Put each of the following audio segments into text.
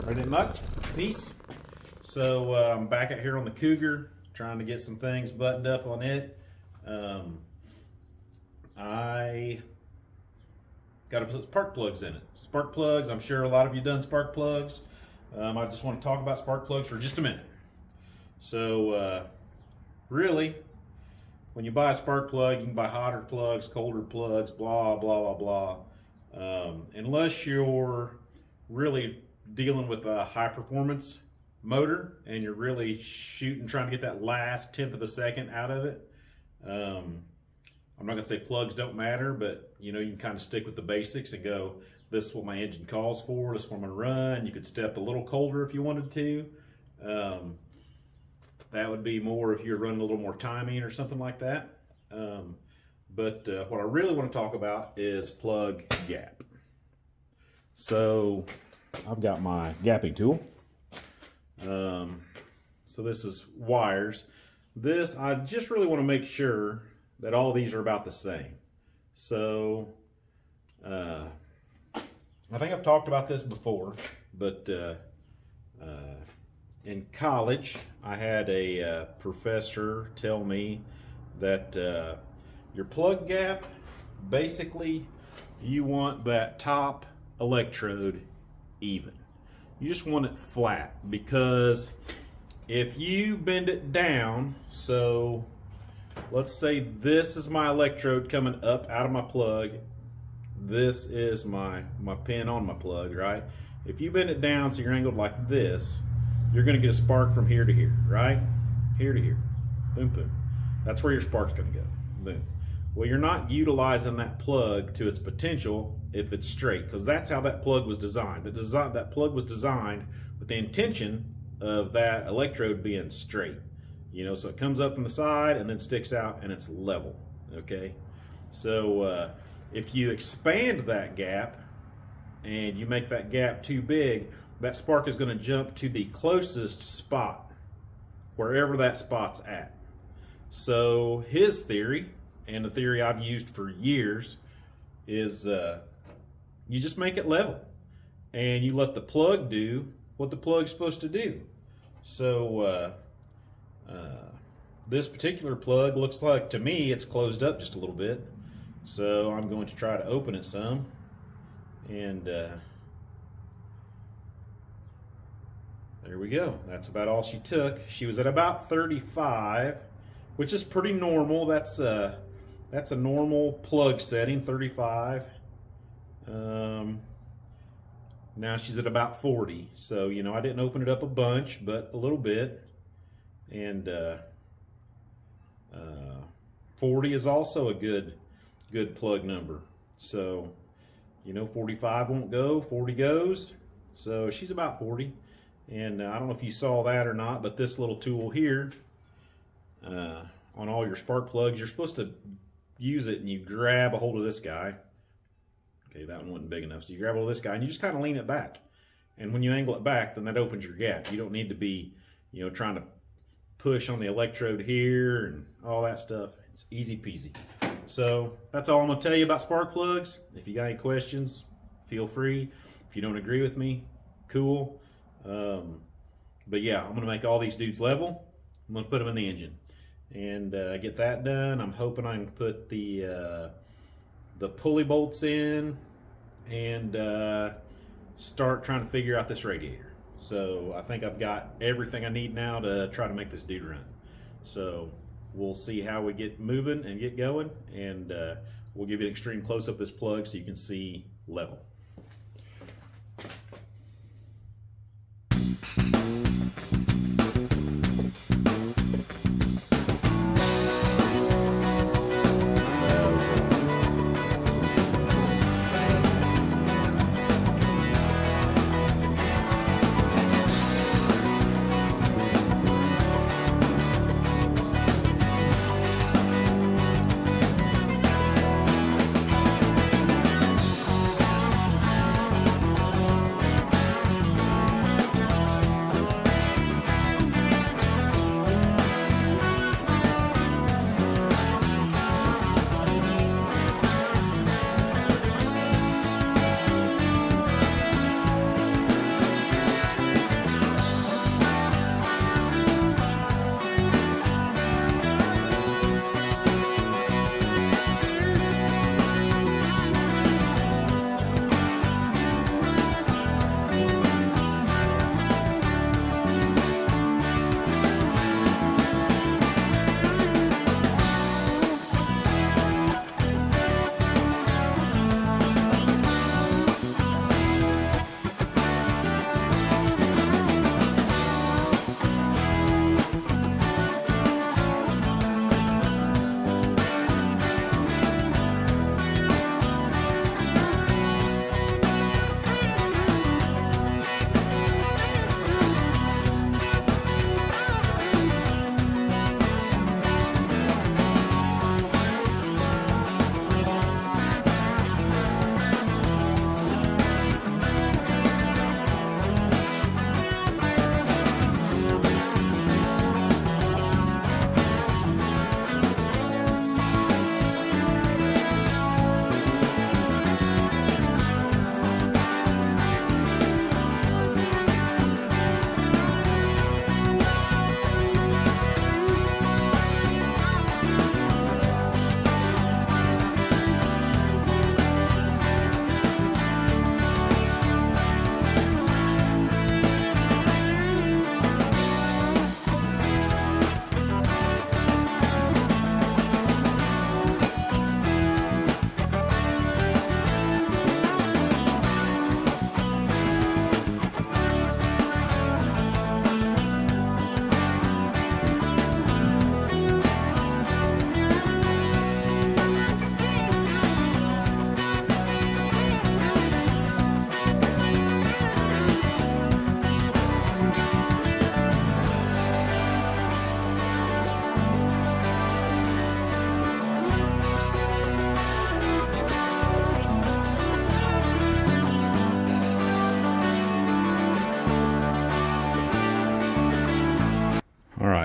Ready to muck? Peace. So I'm back out here on the Cougar, trying to get some things buttoned up on it. I got to put spark plugs in it. Spark plugs, I'm sure a lot of you done spark plugs. I just want to talk about spark plugs for just a minute. So really, when you buy a spark plug, you can buy hotter plugs, colder plugs, blah, blah, blah, blah. Unless you're really dealing with a high performance motor and you're really trying to get that last 1/10 of a second out of it. I'm not gonna say plugs don't matter, but you know, you can kind of stick with the basics and go, this is what my engine calls for, this is what I'm gonna run. You could step a little colder if you wanted to. That would be more if you're running a little more timing or something like that. But what I really want to talk about is plug gap. So I've got my gapping tool. So this is wires. I just really want to make sure that all these are about the same. So I think I've talked about this before, but in college I had a professor tell me that your plug gap, basically you want that top electrode even. You just want it flat, because if you bend it down, so let's say this is my electrode coming up out of my plug, this is my pin on my plug, right? If you bend it down so you're angled like this, you're gonna get a spark from here to here, right? Here to here, boom, boom. That's where your spark's gonna go, boom. Well, you're not utilizing that plug to its potential if it's straight, because that's how that plug was designed. That plug was designed with the intention of that electrode being straight. You know, so it comes up from the side and then sticks out and it's level, okay? So if you expand that gap and you make that gap too big, that spark is gonna jump to the closest spot, wherever that spot's at. So his theory, and the theory I've used for years, is you just make it level and you let the plug do what the plug's supposed to do. So this particular plug looks like, to me, it's closed up just a little bit. So I'm going to try to open it some, and there we go. That's about all she took. She was at about 35, which is pretty normal. That's a normal plug setting, 35. Now she's at about 40. So, you know, I didn't open it up a bunch, but a little bit. And 40 is also a good plug number. So, you know, 45 won't go, 40 goes. So she's about 40. And I don't know if you saw that or not, but this little tool here, on all your spark plugs, you're supposed to use it and you grab a hold of this guy. Okay, that one wasn't big enough. So you grab a hold of this guy and you just kind of lean it back. And when you angle it back, then that opens your gap. You don't need to be, you know, trying to push on the electrode here and all that stuff. It's easy peasy. So that's all I'm gonna tell you about spark plugs. If you got any questions, feel free. If you don't agree with me, cool. But yeah, I'm gonna make all these dudes level. I'm gonna put them in the engine and get that done. I'm hoping I can put the pulley bolts in and start trying to figure out this radiator. So I think I've got everything I need now to try to make this dude run. So we'll see how we get moving and get going, and we'll give you an extreme close-up of this plug so you can see level.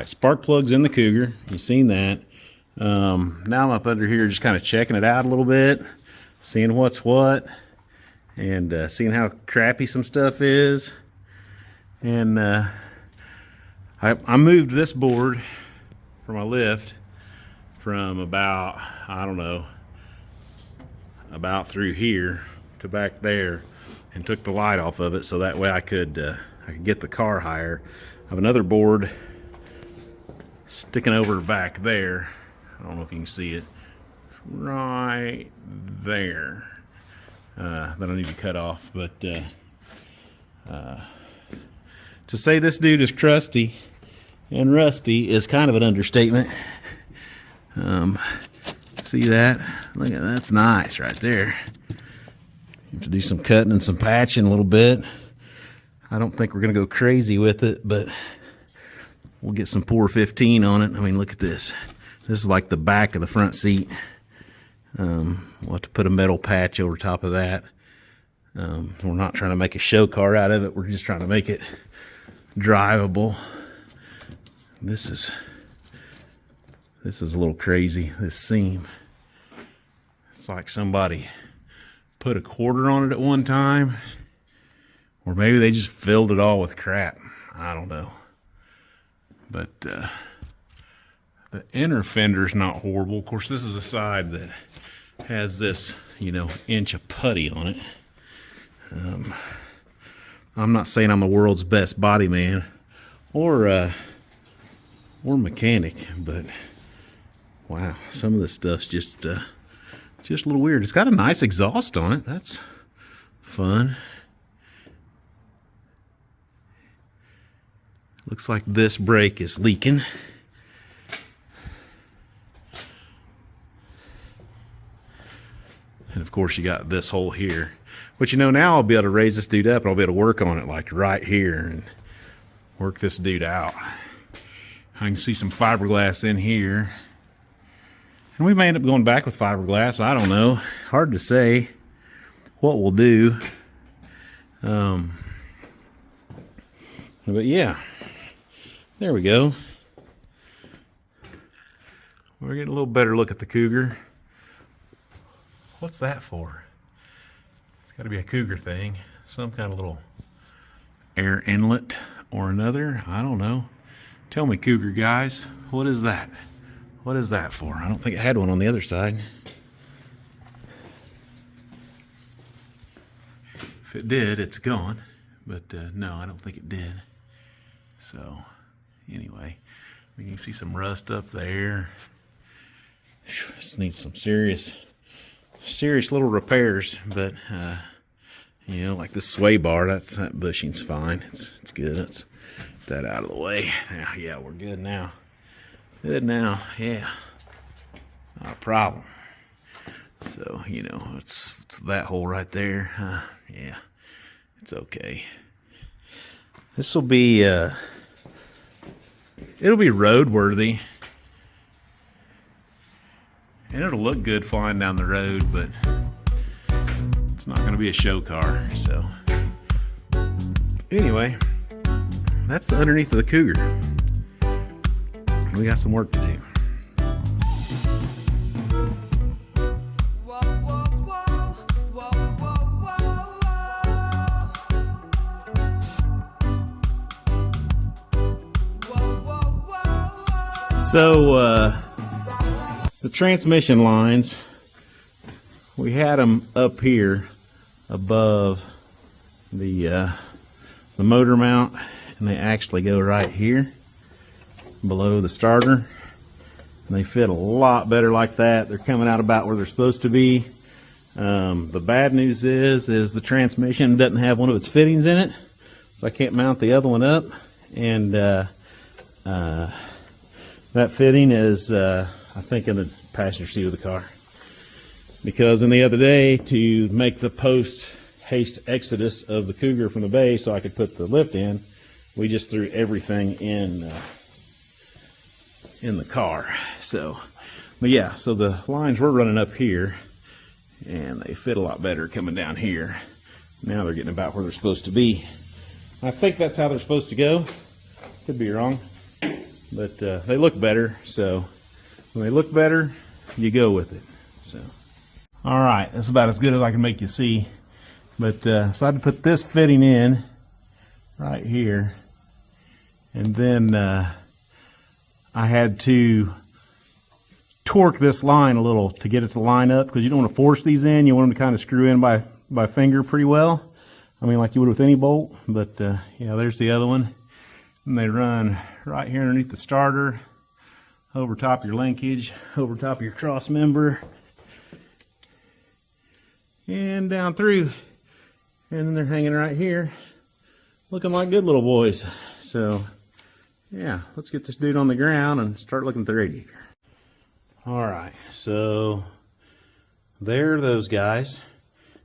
right, spark plugs in the Cougar. You've seen that. Now I'm up under here just kind of checking it out a little bit, seeing what's what, and seeing how crappy some stuff is. And I moved this board for my lift from about, I don't know, about through here to back there, and took the light off of it so that way I could get the car higher. I have another board sticking over back there. I don't know if you can see it right there, that I need to cut off. But to say this dude is crusty and rusty is kind of an understatement. See that? Look at that. That's nice right there. You have to do some cutting and some patching a little bit. I don't think we're gonna go crazy with it, but we'll get some PURR 15 on it. I mean, look at this. This is like the back of the front seat. We'll have to put a metal patch over top of that. We're not trying to make a show car out of it. We're just trying to make it drivable. This is a little crazy, this seam. It's like somebody put a quarter on it at one time, or maybe they just filled it all with crap. I don't know. But the inner fender's not horrible. Of course, this is a side that has this, you know, inch of putty on it. I'm not saying I'm the world's best body man or mechanic, but wow, some of this stuff's just a little weird. It's got a nice exhaust on it. That's fun. Looks like this brake is leaking. And of course you got this hole here. But you know, now I'll be able to raise this dude up and I'll be able to work on it like right here and work this dude out. I can see some fiberglass in here. And we may end up going back with fiberglass. I don't know. Hard to say what we'll do. But yeah, there we go. We're getting a little better look at the Cougar. What's that for? It's got to be a Cougar thing. Some kind of little air inlet or another. I don't know. Tell me, Cougar guys, what is that? What is that for? I don't think it had one on the other side. If it did, it's gone. But no, I don't think it did. So anyway, you can see some rust up there. This needs some serious little repairs. But you know, like this sway bar, that bushing's fine. It's good. Let's get that out of the way. Yeah, we're good now. Good now, yeah, not a problem. So, you know, it's that hole right there. Yeah, it's okay. This will be, it'll be roadworthy. And it'll look good flying down the road, but it's not going to be a show car. So, anyway, that's the underneath of the Cougar. We got some work to do. So the transmission lines, we had them up here above the motor mount, and they actually go right here below the starter, and they fit a lot better like that. They're coming out about where they're supposed to be. The bad news is the transmission doesn't have one of its fittings in it, so I can't mount the other one up. And that fitting is I think in the passenger seat of the car, because in the other day, to make the post haste exodus of the Cougar from the bay so I could put the lift in, we just threw everything in the car. So, but yeah, so the lines were running up here, and they fit a lot better coming down here. Now they're getting about where they're supposed to be. I think that's how they're supposed to go. Could be wrong. but they look better. So when they look better, you go with it. So, all right, that's about as good as I can make you see. But so I had to put this fitting in right here, and then I had to torque this line a little to get it to line up, because you don't want to force these in. You want them to kind of screw in by finger pretty well. I mean, like you would with any bolt. But yeah, there's the other one. And they run right here underneath the starter, over top of your linkage, over top of your cross member, and down through. And then they're hanging right here, looking like good little boys. So yeah, let's get this dude on the ground and start looking at the radiator. All right, so there are those guys.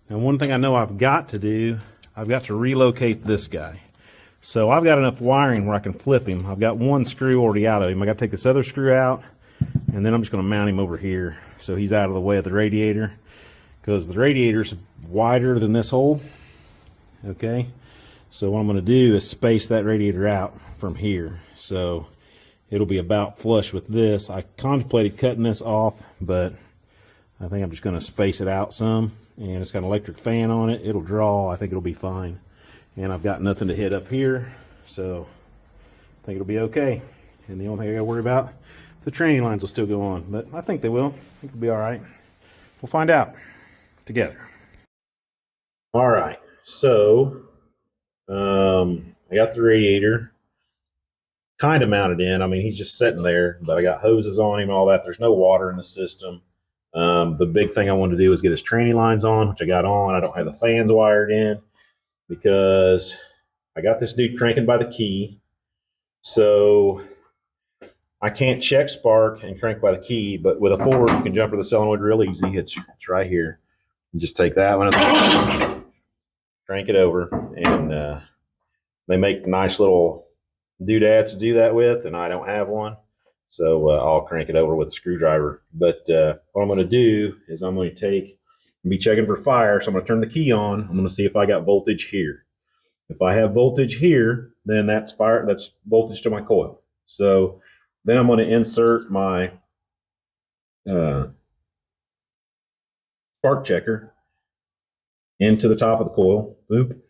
Now, one thing I know I've got to do, I've got to relocate this guy. So I've got enough wiring where I can flip him. I've got one screw already out of him. I got to take this other screw out, and then I'm just going to mount him over here so he's out of the way of the radiator, because the radiator's wider than this hole. Okay, so what I'm going to do is space that radiator out from here, so it'll be about flush with this. I contemplated cutting this off, but I think I'm just going to space it out some, and it's got an electric fan on it. It'll draw. I think it'll be fine. And I've got nothing to hit up here, so I think it'll be okay. And the only thing I got to worry about, the training lines will still go on, but I think they will. I think it'll be all right. We'll find out together. All right, so I got the radiator kind of mounted in. I mean, he's just sitting there, but I got hoses on him and all that. There's no water in the system. The big thing I wanted to do was get his training lines on, which I got on. I don't have the fans wired in, because I got this dude cranking by the key, so I can't check spark and crank by the key. But with a forward, you can jumper the solenoid real easy. It's right here. You just take that one and crank it over, and they make nice little doodads to do that with, and I don't have one, so I'll crank it over with a screwdriver. But what I'm going to do is I'm going to take and be checking for fire. So I'm going to turn the key on. I'm going to see if I got voltage here. If I have voltage here, then that's fire. That's voltage to my coil. So then I'm going to insert my spark checker into the top of the coil. Boop.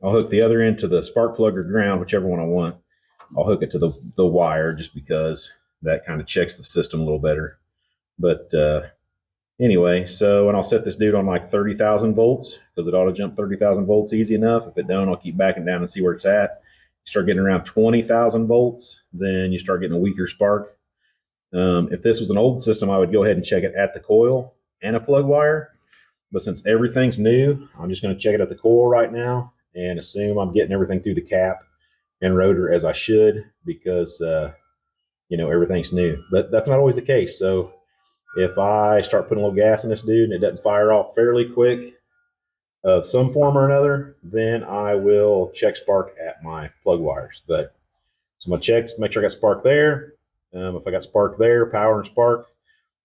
I'll hook the other end to the spark plug or ground, whichever one I want. I'll hook it to the wire, just because that kind of checks the system a little better. But anyway, so, and I'll set this dude on like 30,000 volts, because it ought to jump 30,000 volts easy enough. If it don't, I'll keep backing down and see where it's at. You start getting around 20,000 volts, then you start getting a weaker spark. If this was an old system, I would go ahead and check it at the coil and a plug wire. But since everything's new, I'm just going to check it at the coil right now and assume I'm getting everything through the cap and rotor as I should, because you know, everything's new. But that's not always the case. So if I start putting a little gas in this dude and it doesn't fire off fairly quick of some form or another, then I will check spark at my plug wires. But so I'm going to check, make sure I got spark there. If I got spark there, power and spark,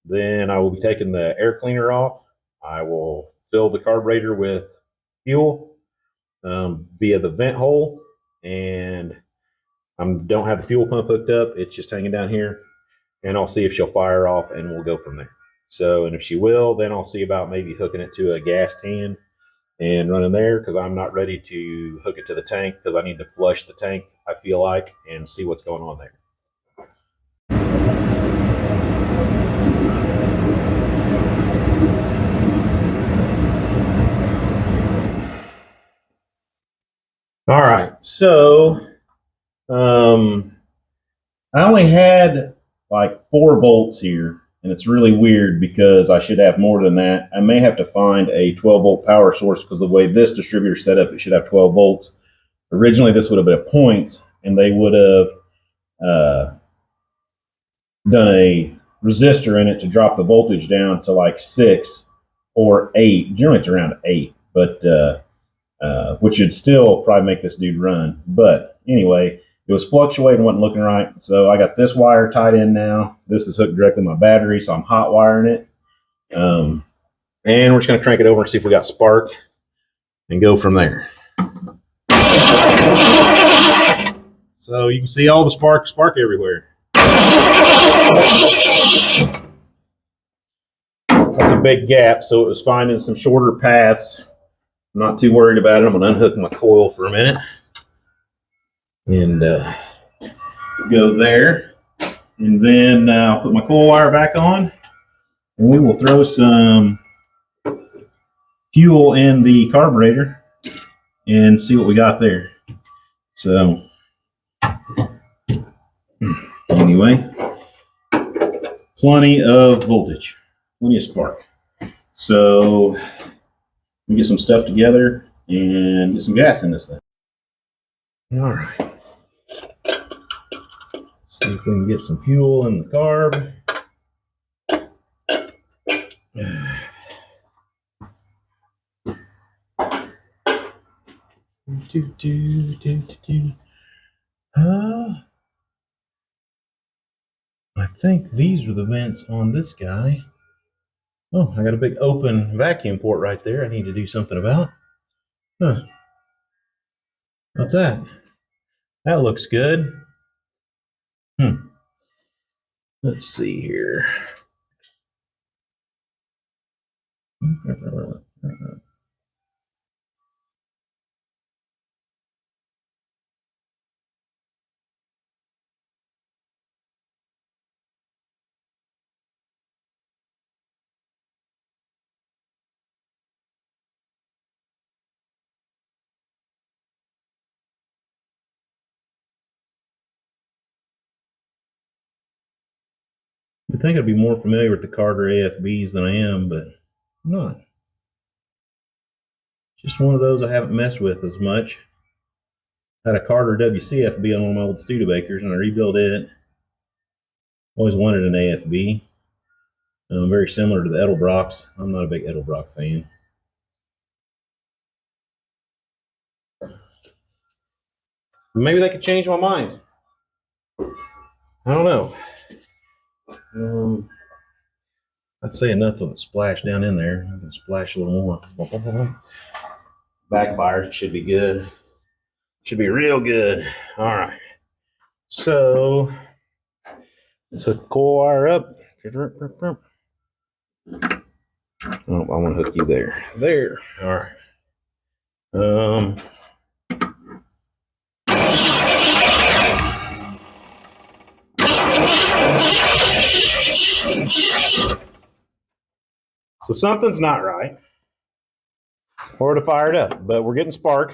then I will be taking the air cleaner off. I will fill the carburetor with fuel via the vent hole, and I don't have the fuel pump hooked up. It's just hanging down here, and I'll see if she'll fire off, and we'll go from there. So, and if she will, then I'll see about maybe hooking it to a gas can and running there, because I'm not ready to hook it to the tank, because I need to flush the tank, I feel like, and see what's going on there. All right, so I only had like 4 volts here, and it's really weird because I should have more than that. I may have to find a 12-volt power source, because the way this distributor is set up, it should have 12 volts. Originally, this would have been a points, and they would have done a resistor in it to drop the voltage down to like 6 or 8. Generally, it's around 8, but which would still probably make this dude run. But anyway, it was fluctuating, wasn't looking right. So I got this wire tied in now. This is hooked directly to my battery, so I'm hot wiring it. And we're just going to crank it over and see if we got spark and go from there. So you can see all the spark everywhere. That's a big gap, so it was finding some shorter paths. I'm not too worried about it. I'm going to unhook my coil for a minute and go there. And then I'll put my coil wire back on, and we will throw some fuel in the carburetor and see what we got there. So anyway, plenty of voltage, plenty of spark. So we get some stuff together and get some gas in this thing. All right. See if we can get some fuel in the carb. I think these are the vents on this guy. Oh, I got a big open vacuum port right there I need to do something about. Huh. About that. That looks good. Let's see here. I think I'd be more familiar with the Carter AFBs than I am, but I'm not. Just one of those I haven't messed with as much. I had a Carter WCFB on one of my old Studebakers, and I rebuilt it. Always wanted an AFB. Very similar to the Edelbrocks. I'm not a big Edelbrock fan. Maybe they could change my mind. I don't know. I'd say enough of it splash down in there. I can splash a little more. Backfires, it should be good. Should be real good. All right. So let's hook the coil wire up. Oh, I want to hook you there. There. All right. So something's not right. Or to fire it up, but we're getting spark.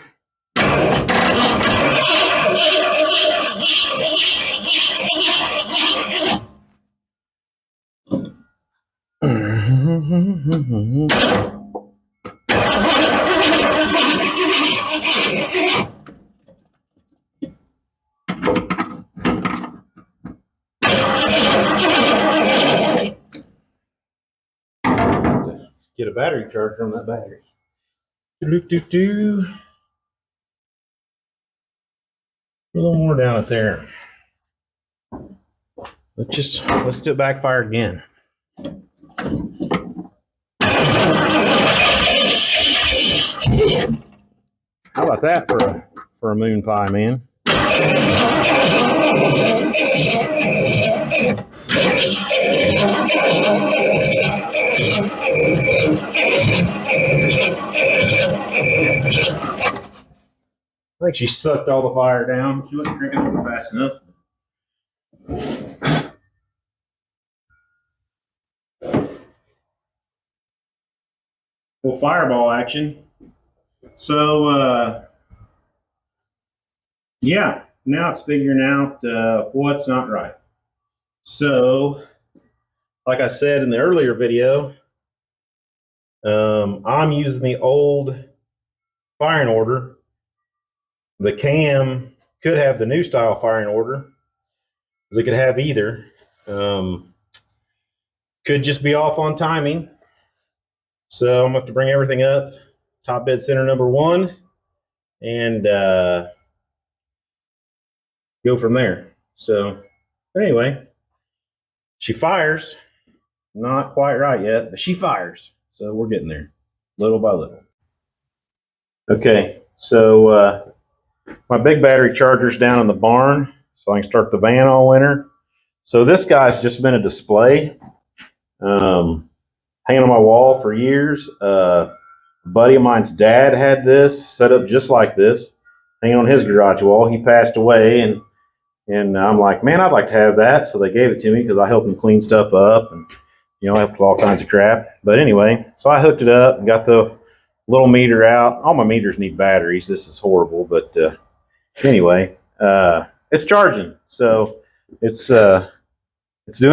Get a battery charger on that battery. A little more down it there. Let's do it backfire again. How about that for a moon pie, man? I think she sucked all the fire down. She wasn't drinking it fast enough. Well, fireball action. So, yeah, now it's figuring out what's not right. So, like I said in the earlier video, I'm using the old firing order. The cam could have the new style firing order, because it could have either. Could just be off on timing. So I'm going to have to bring everything up, top dead center number 1, and go from there. So anyway, she fires. Not quite right yet, but she fires. So we're getting there, little by little. Okay, so my big battery charger's down in the barn, so I can start the van all winter. So this guy's just been a display, hanging on my wall for years. A buddy of mine's dad had this set up just like this, hanging on his garage wall. He passed away, and I'm like, man, I'd like to have that. So they gave it to me because I helped him clean stuff up and, you know, helped with all kinds of crap. But anyway, so I hooked it up and got the little meter out. All my meters need batteries. This is horrible, but anyway, it's charging. So it's doing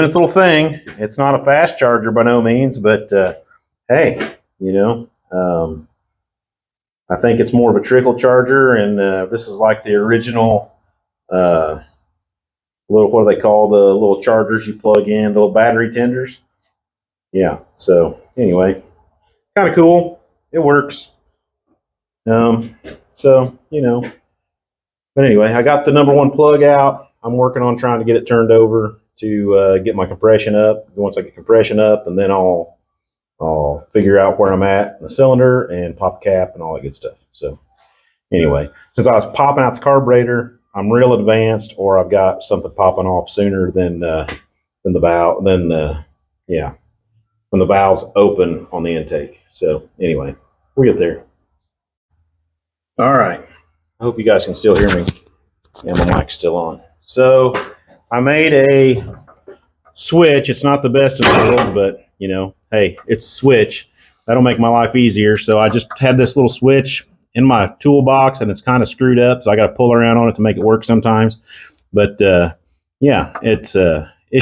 its little thing. It's not a fast charger by no means, but hey, you know, I think it's more of a trickle charger, and this is like the original little, what do they call the little chargers you plug in, the little battery tenders? Yeah, so anyway, kind of cool. It works. So, you know, but anyway, I got the number one plug out. I'm working on trying to get it turned over to get my compression up. Once I get compression up, and then I'll figure out where I'm at in the cylinder and pop cap and all that good stuff. So anyway, since I was popping out the carburetor, I'm real advanced, or I've got something popping off sooner than the valve, when the valve's open on the intake. So anyway, we get there. All right. I hope you guys can still hear me. Yeah, my mic's still on. So I made a switch. It's not the best in the world, but you know, hey, it's a switch. That'll make my life easier. So I just had this little switch in my toolbox, and it's kind of screwed up, so I got to pull around on it to make it work sometimes. But yeah, it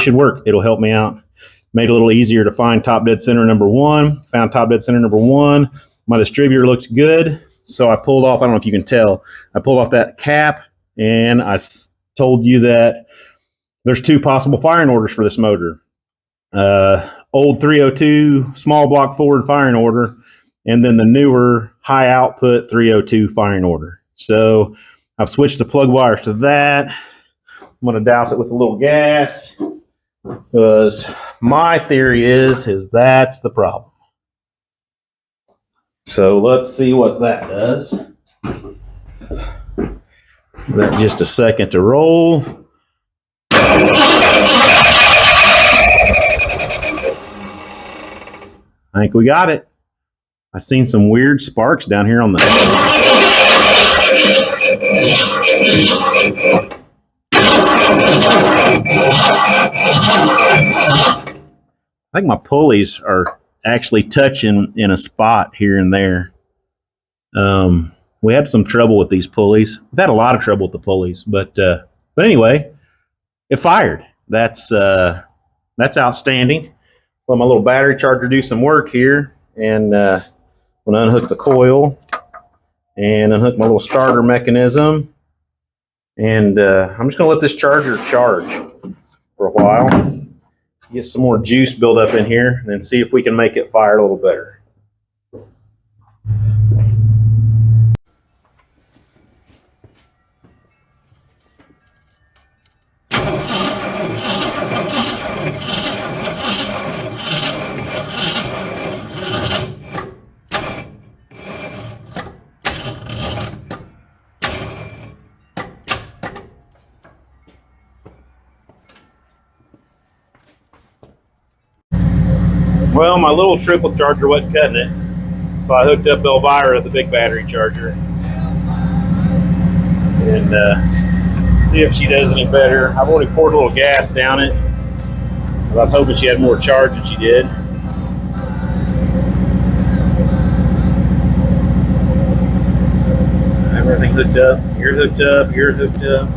should work. It'll help me out. Made it a little easier to find top dead center number one. Found top dead center number one. My distributor looks good, so I pulled off. I don't know if you can tell. I pulled off that cap, and I told you that there's two possible firing orders for this motor. Old 302 small block forward firing order, and then the newer high output 302 firing order. So I've switched the plug wires to that. I'm going to douse it with a little gas, because my theory is that's the problem. So let's see what that does. That just a second to roll. I think we got it. I seen some weird sparks down here on the. I think my pulleys are actually touching in a spot here and there. We had some trouble with these pulleys. We've had a lot of trouble with the pulleys, but anyway, it fired. That's outstanding. Let my little battery charger do some work here, and I'm going to unhook the coil and unhook my little starter mechanism, and I'm just going to let this charger charge for a while, get some more juice build up in here, and then see if we can make it fire a little better. Well, my little trickle charger wasn't cutting it, so I hooked up Elvira, the big battery charger, and see if she does any better. I've already poured a little gas down it. I was hoping she had more charge than she did. Everything hooked up. You're hooked up. You're hooked up.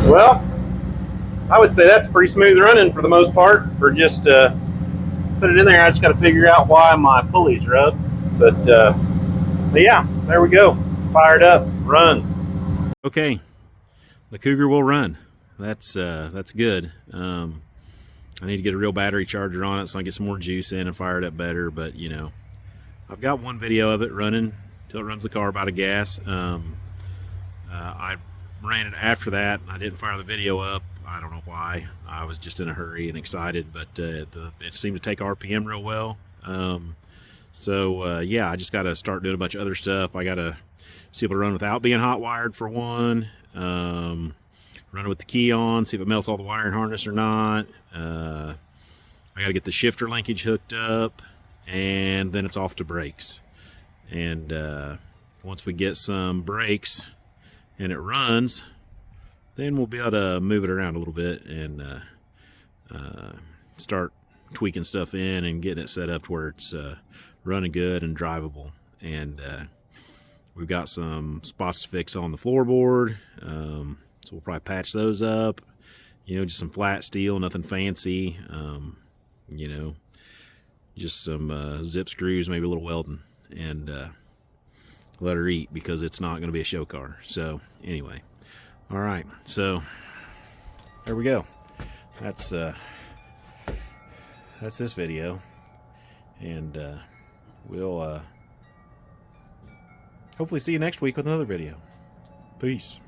Well, I would say that's pretty smooth running for the most part. For just put it in there, I just got to figure out why my pulley's rubbed. But yeah, there we go. Fired up, runs. Okay, the Cougar will run. That's good. I need to get a real battery charger on it so I can get some more juice in and fire it up better. But you know, I've got one video of it running till it runs the carb out of gas. I ran it after that, and I didn't fire the video up I don't know why. I was just in a hurry and excited, but it seemed to take RPM real well. Yeah, I just got to start doing a bunch of other stuff. I got to see if it'll run without being hot wired for one. Run it with the key on, see if it melts all the wire and harness or not. I got to get the shifter linkage hooked up, and then it's off to brakes. And once we get some brakes and it runs, then we'll be able to move it around a little bit and start tweaking stuff in and getting it set up to where it's running good and drivable. And we've got some spots to fix on the floorboard, so we'll probably patch those up. You know, just some flat steel, nothing fancy. You know, just some zip screws, maybe a little welding, and let her eat, because it's not going to be a show car. So anyway, all right, so there we go. That's this video, and we'll hopefully see you next week with another video. Peace.